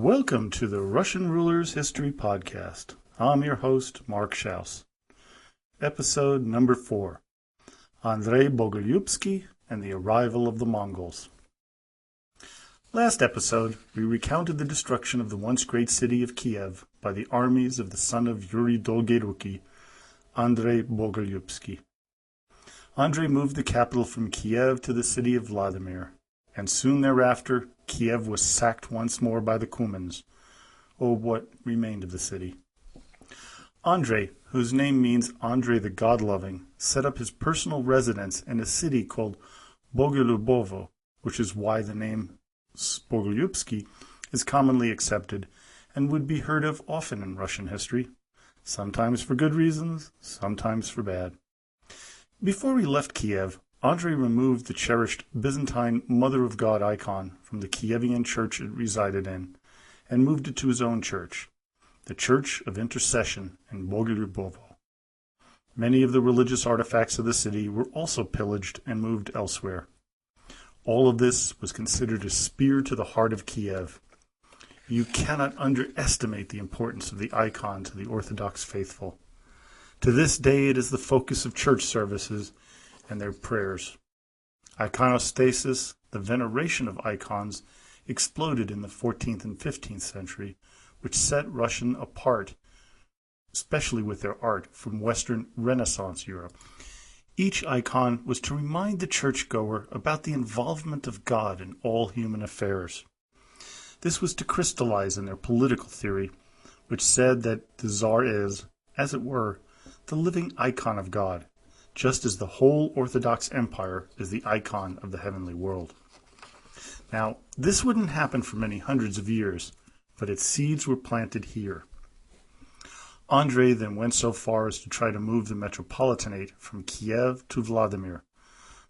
Welcome to the Russian Rulers History Podcast. I'm your host, Mark Schaus. Episode number 4, Andrei Bogolyubski and the Arrival of the Mongols. Last episode, we recounted the destruction of the once great city of Kiev by the armies of the son of Yuri Dolgoruki, Andrei Bogolyubski. Andrei moved the capital from Kiev to the city of Vladimir, and soon thereafter Kiev was sacked once more by the Cumans, or what remained of the city. Andrei, whose name means Andrei the God-loving, set up his personal residence in a city called Bogolyubovo, which is why the name Bogolyubski is commonly accepted and would be heard of often in Russian history, sometimes for good reasons, sometimes for bad. Before he left Kiev, Andrei removed the cherished Byzantine Mother of God icon from the Kievian church it resided in and moved it to his own church, the Church of Intercession in Bogolyubovo. Many of the religious artifacts of the city were also pillaged and moved elsewhere. All of this was considered a spear to the heart of Kiev. You cannot underestimate the importance of the icon to the Orthodox faithful. To this day it is the focus of church services and their prayers. Iconostasis, the veneration of icons, exploded in the 14th and 15th century, which set Russian apart, especially with their art, from Western Renaissance Europe. Each icon was to remind the churchgoer about the involvement of God in all human affairs. This was to crystallize in their political theory, which said that the Tsar is, as it were, the living icon of God, just as the whole Orthodox Empire is the icon of the heavenly world. Now, this wouldn't happen for many hundreds of years, but its seeds were planted here. Andrei then went so far as to try to move the Metropolitanate from Kiev to Vladimir,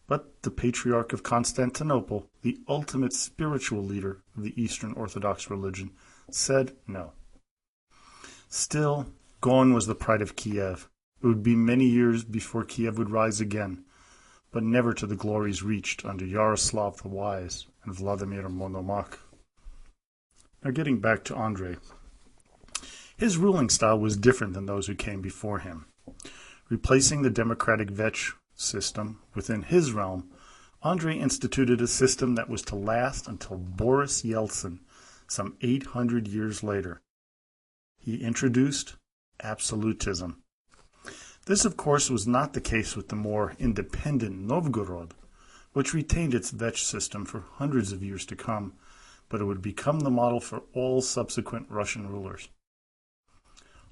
but the Patriarch of Constantinople, the ultimate spiritual leader of the Eastern Orthodox religion, said no. Still, gone was the pride of Kiev. It would be many years before Kiev would rise again, but never to the glories reached under Yaroslav the Wise and Vladimir Monomakh. Now getting back to Andrei. His ruling style was different than those who came before him. Replacing the democratic Vetch system within his realm, Andrei instituted a system that was to last until Boris Yeltsin, some 800 years later. He introduced absolutism. This, of course, was not the case with the more independent Novgorod, which retained its Vetch system for hundreds of years to come, but it would become the model for all subsequent Russian rulers.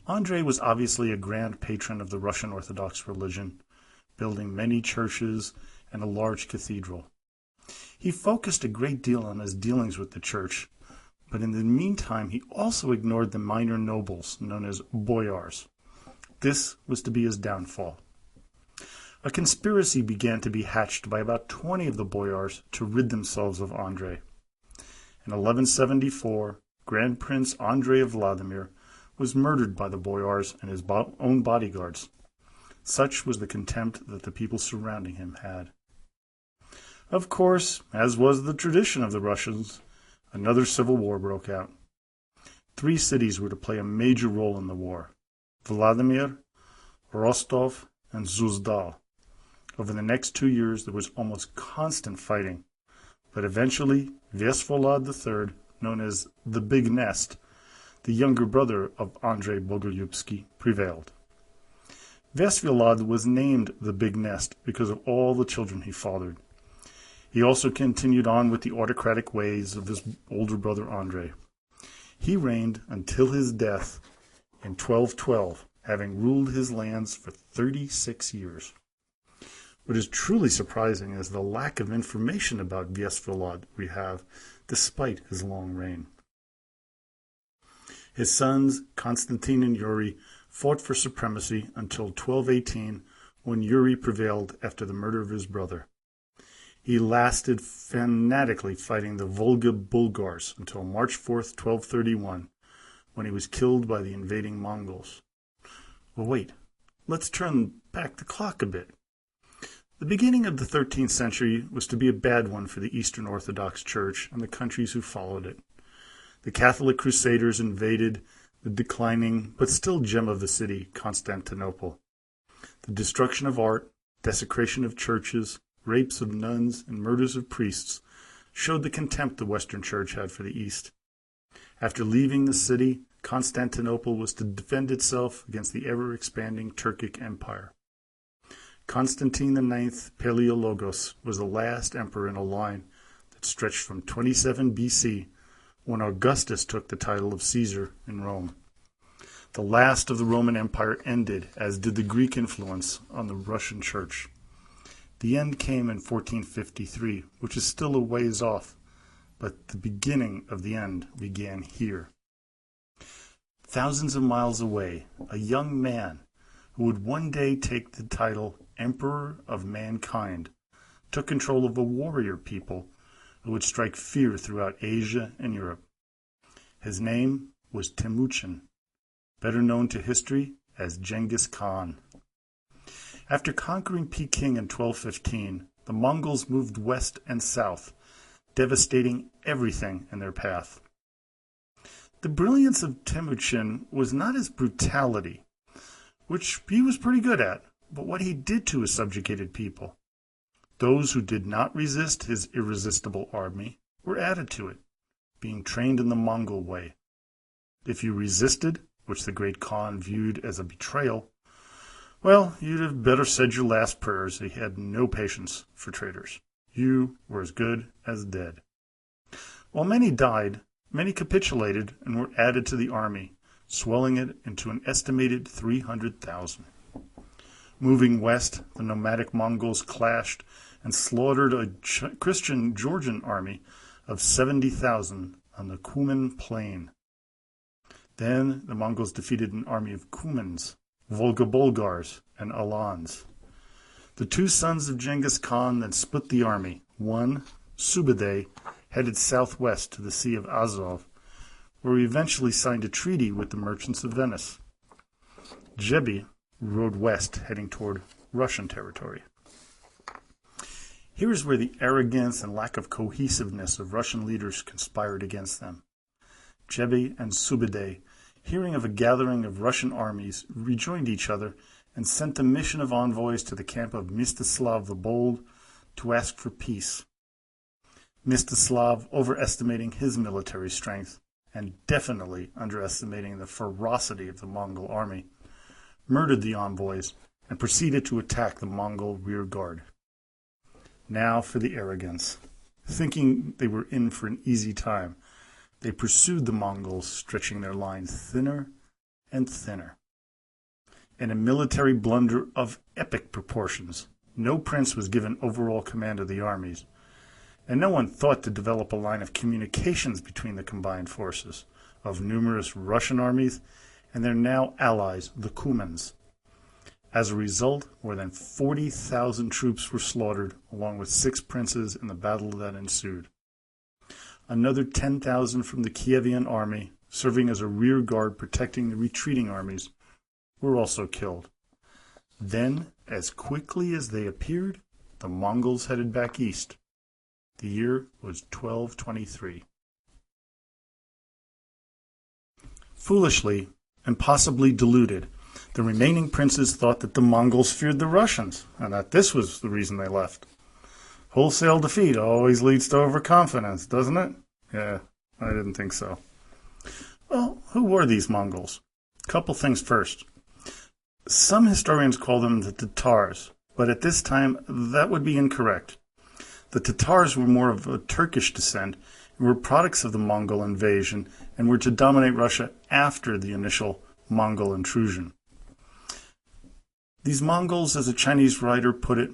Andrei was obviously a grand patron of the Russian Orthodox religion, building many churches and a large cathedral. He focused a great deal on his dealings with the church, but in the meantime he also ignored the minor nobles known as boyars. This was to be his downfall. A conspiracy began to be hatched by about 20 of the boyars to rid themselves of Andrei. In 1174, Grand Prince Andrei of Vladimir was murdered by the boyars and his own bodyguards. Such was the contempt that the people surrounding him had. Of course, as was the tradition of the Russians, another civil war broke out. 3 cities were to play a major role in the war: Vladimir, Rostov, and Suzdal. Over the next 2 years there was almost constant fighting, but eventually Vesvolod III, known as the Big Nest, the younger brother of Andrei Bogolyubski, prevailed. Vesvolod was named the Big Nest because of all the children he fathered. He also continued on with the autocratic ways of his older brother Andrei. He reigned until his death in 1212, having ruled his lands for 36 years. What is truly surprising is the lack of information about Vesvolod we have, despite his long reign. His sons, Constantine and Yuri, fought for supremacy until 1218, when Yuri prevailed after the murder of his brother. He lasted fanatically fighting the Volga Bulgars until March 4th, 1231, when he was killed by the invading Mongols. Well, wait, let's turn back the clock a bit. The beginning of the 13th century was to be a bad one for the Eastern Orthodox Church and the countries who followed it. the Catholic Crusaders invaded the declining but still gem of the city, Constantinople. The destruction of art, desecration of churches, rapes of nuns, and murders of priests showed the contempt the Western Church had for the East. After leaving the city, Constantinople was to defend itself against the ever-expanding Turkic Empire. Constantine IX Palaeologos was the last emperor in a line that stretched from 27 BC, when Augustus took the title of Caesar in Rome. The last of the Roman Empire ended, as did the Greek influence on the Russian Church. The end came in 1453, which is still a ways off, but the beginning of the end began here. Thousands of miles away, a young man who would one day take the title Emperor of Mankind took control of a warrior people who would strike fear throughout Asia and Europe. His name was Temujin, better known to history as Genghis Khan. After conquering Peking in 1215, the Mongols moved west and south, devastating everything in their path. The brilliance of Temujin was not his brutality, which he was pretty good at, but what he did to his subjugated people. Those who did not resist his irresistible army were added to it, being trained in the Mongol way. If you resisted, which the great Khan viewed as a betrayal, well, you'd have better said your last prayers. He had no patience for traitors. You were as good as dead. While many died, many capitulated and were added to the army, swelling it into an estimated 300,000. Moving west, the nomadic Mongols clashed and slaughtered a Christian Georgian army of 70,000 on the Kumen Plain. Then the Mongols defeated an army of Cumans, Volga-Bulgars, and Alans. The two sons of Genghis Khan then split the army. One, Sube'etei, headed southwest to the Sea of Azov, where he eventually signed a treaty with the merchants of Venice. Jebi rode west, heading toward Russian territory. Here is where the arrogance and lack of cohesiveness of Russian leaders conspired against them. Jebi and Sube'etei, hearing of a gathering of Russian armies, rejoined each other and sent a mission of envoys to the camp of Mstislav the Bold to ask for peace. Mstislav, overestimating his military strength and definitely underestimating the ferocity of the Mongol army, murdered the envoys and proceeded to attack the Mongol rear guard. Now for the arrogance. Thinking they were in for an easy time, they pursued the Mongols, stretching their lines thinner and thinner. In a military blunder of epic proportions, no prince was given overall command of the armies, and no one thought to develop a line of communications between the combined forces of numerous Russian armies and their now allies, the Cumans. As a result, more than 40,000 troops were slaughtered, along with 6 princes in the battle that ensued. Another 10,000 from the Kievan army, serving as a rear guard protecting the retreating armies, were also killed. Then, as quickly as they appeared, the Mongols headed back east. The year was 1223. Foolishly, and possibly deluded, the remaining princes thought that the Mongols feared the Russians, and that this was the reason they left. Wholesale defeat always leads to overconfidence, doesn't it? Yeah, I didn't think so. Well, who were these Mongols? Couple things first. Some historians call them the Tatars, but at this time that would be incorrect. The Tatars were more of a Turkish descent and were products of the Mongol invasion and were to dominate Russia after the initial Mongol intrusion. These Mongols, as a Chinese writer put it,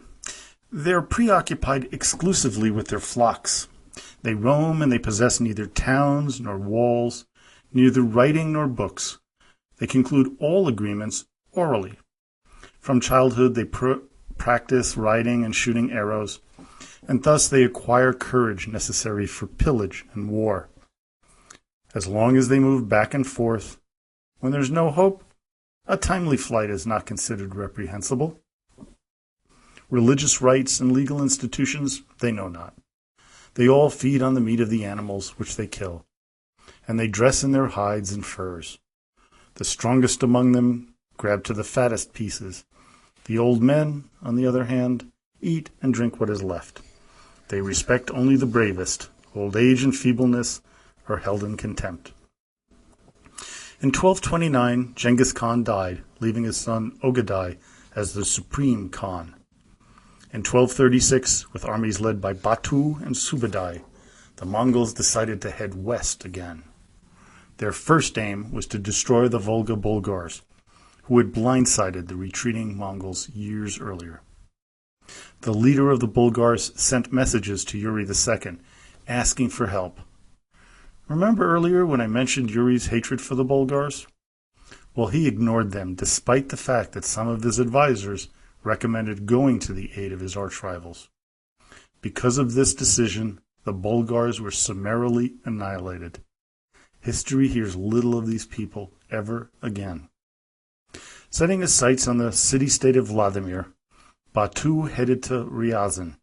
they're preoccupied exclusively with their flocks. They roam and they possess neither towns nor walls, neither writing nor books. They conclude all agreements orally. From childhood they practice riding and shooting arrows, and thus they acquire courage necessary for pillage and war. As long as they move back and forth, when there's no hope, a timely flight is not considered reprehensible. Religious rites and legal institutions they know not. They all feed on the meat of the animals which they kill. and they dress in their hides and furs. The strongest among them grab to the fattest pieces. The old men, on the other hand, eat and drink what is left. They respect only the bravest. Old age and feebleness are held in contempt. In 1229, Genghis Khan died, leaving his son Ogadai as the supreme Khan. In 1236, with armies led by Batu and Subadai, the Mongols decided to head west again. Their first aim was to destroy the Volga Bulgars, who had blindsided the retreating Mongols years earlier. The leader of the Bulgars sent messages to Yuri II, asking for help. Remember earlier when I mentioned Yuri's hatred for the Bulgars? Well, he ignored them, despite the fact that some of his advisors recommended going to the aid of his arch-rivals. Because of this decision, the Bulgars were summarily annihilated. History hears little of these people ever again. Setting his sights on the city-state of Vladimir, Batu headed to Ryazan,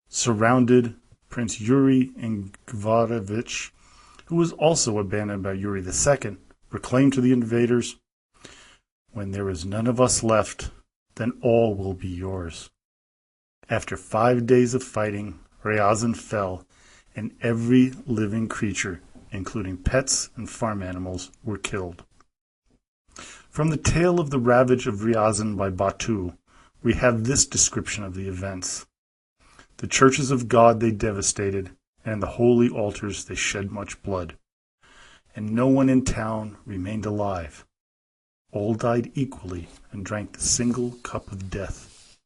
surrounded Prince Yuri Ingvarovich, who was also abandoned by Yuri II, proclaimed to the invaders, "When there is none of us left, then all will be yours." After 5 days of fighting, Ryazan fell, and every living creature, including pets and farm animals, were killed. From the tale of the ravage of Ryazan by Batu, we have this description of the events. The churches of God they devastated, and the holy altars they shed much blood. And no one in town remained alive. All died equally and drank the single cup of death.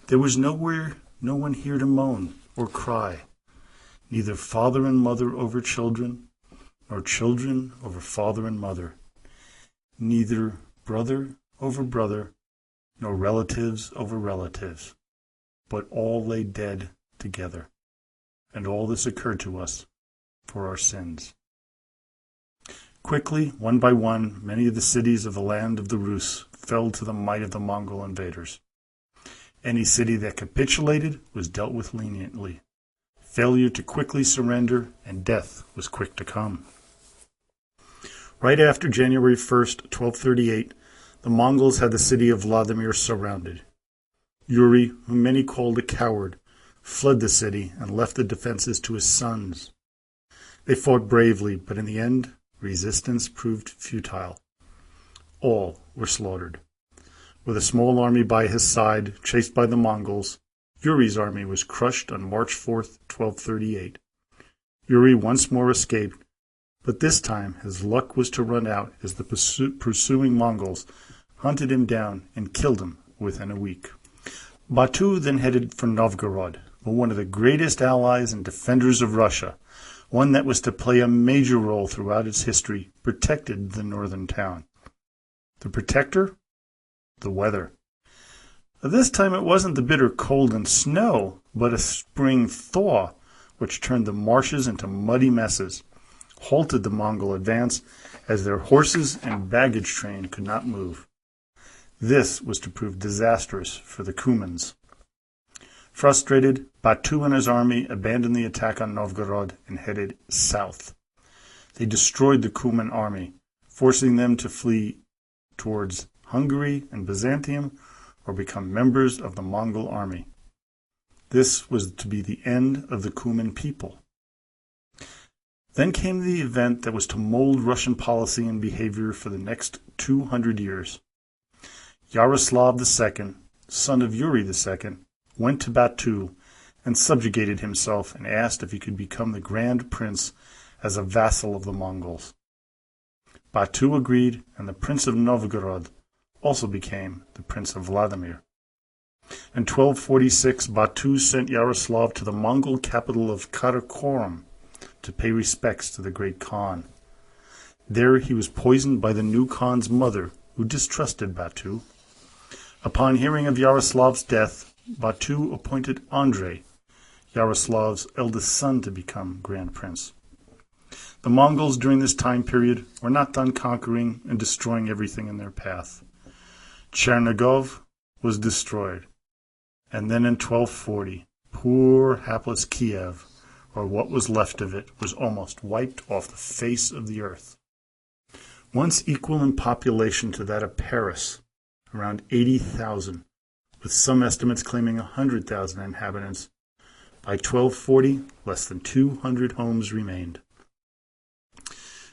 There was no one here to moan or cry, neither father and mother over children, nor children over father and mother, neither brother over brother, nor relatives over relatives, but all lay dead together. And all this occurred to us for our sins. Quickly, one by one, many of the cities of the land of the Rus fell to the might of the Mongol invaders. Any city that capitulated was dealt with leniently. Failure to quickly surrender, and death was quick to come. Right after January 1st, 1238, the Mongols had the city of Vladimir surrounded. Yuri, whom many called a coward, fled the city and left the defenses to his sons. They fought bravely, but in the end, resistance proved futile. All were slaughtered. With a small army by his side, chased by the Mongols, Yuri's army was crushed on March 4th, 1238. Yuri once more escaped, but this time his luck was to run out as the pursuing Mongols hunted him down and killed him within a week. Batu then headed for Novgorod, one of the greatest allies and defenders of Russia, one that was to play a major role throughout its history, protected the northern town. The protector? The weather. This time it wasn't the bitter cold and snow, but a spring thaw, which turned the marshes into muddy messes, halted the Mongol advance as their horses and baggage train could not move. This was to prove disastrous for the Cumans. Frustrated, Batu and his army abandoned the attack on Novgorod and headed south. They destroyed the Cuman army, forcing them to flee towards Hungary and Byzantium or become members of the Mongol army. This was to be the end of the Cuman people. Then came the event that was to mold Russian policy and behavior for the next 200 years. Yaroslav II, son of Yuri II, went to Batu and subjugated himself and asked if he could become the Grand Prince as a vassal of the Mongols. Batu agreed, and the Prince of Novgorod also became the Prince of Vladimir. In 1246, Batu sent Yaroslav to the Mongol capital of Karakorum to pay respects to the great Khan. There he was poisoned by the new Khan's mother, who distrusted Batu. Upon hearing of Yaroslav's death, Batu appointed Andrei, Yaroslav's eldest son, to become Grand Prince. The Mongols during this time period were not done conquering and destroying everything in their path. Chernigov was destroyed, and then in 1240, poor hapless Kiev or what was left of it, was almost wiped off the face of the earth. Once equal in population to that of Paris, around 80,000, with some estimates claiming 100,000 inhabitants, by 1240, less than 200 homes remained.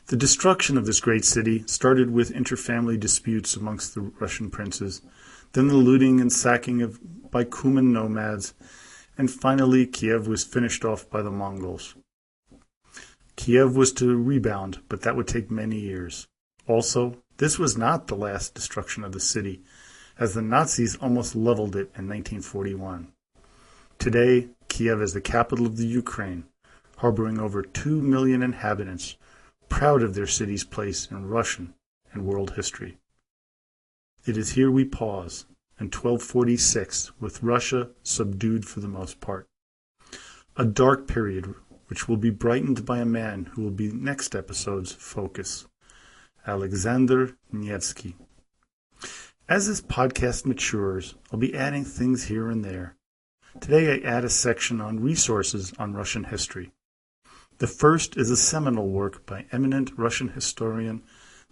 The destruction of this great city started with interfamily disputes amongst the Russian princes, then the looting and sacking by Cuman nomads, and finally Kiev was finished off by the Mongols. Kiev was to rebound, but that would take many years. Also, this was not the last destruction of the city, as the Nazis almost leveled it in 1941. Today, Kiev is the capital of the Ukraine, harboring over 2 million inhabitants, proud of their city's place in Russian and world history. It is here we pause, in 1246, with Russia subdued for the most part. A dark period which will be brightened by a man who will be next episode's focus, Alexander Nevsky. As this podcast matures, I'll be adding things here and there. Today I add a section on resources on Russian history. The first is a seminal work by eminent Russian historian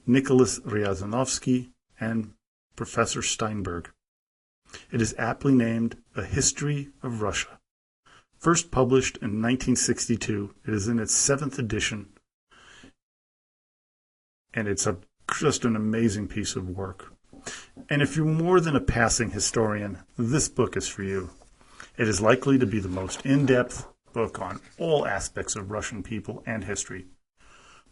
Nicholas Ryazanovsky and Professor Steinberg. It is aptly named A History of Russia. First published in 1962, it is in its 7th edition, and it's just an amazing piece of work. And if you're more than a passing historian, this book is for you. It is likely to be the most in-depth book on all aspects of Russian people and history.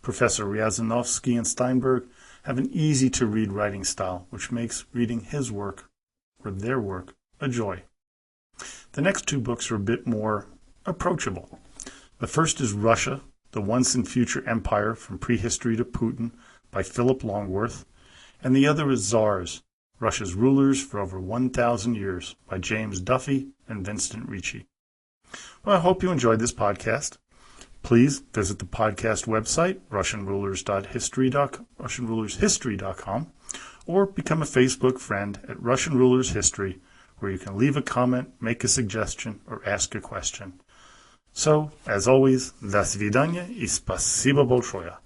Professor Ryazanovsky and Steinberg have an easy-to-read writing style, which makes reading his work, or their work, a joy. The next two books are a bit more approachable. The first is Russia, the Once and Future Empire from Prehistory to Putin by Philip Longworth, and the other is Tsars, Russia's Rulers for Over 1,000 Years by James Duffy and Vincent Ricci. Well, I hope you enjoyed this podcast. Please visit the podcast website, russianrulershistory.com, or become a Facebook friend at Russian Rulers History, where you can leave a comment, make a suggestion, or ask a question. So, as always, до свидания и спасибо большое.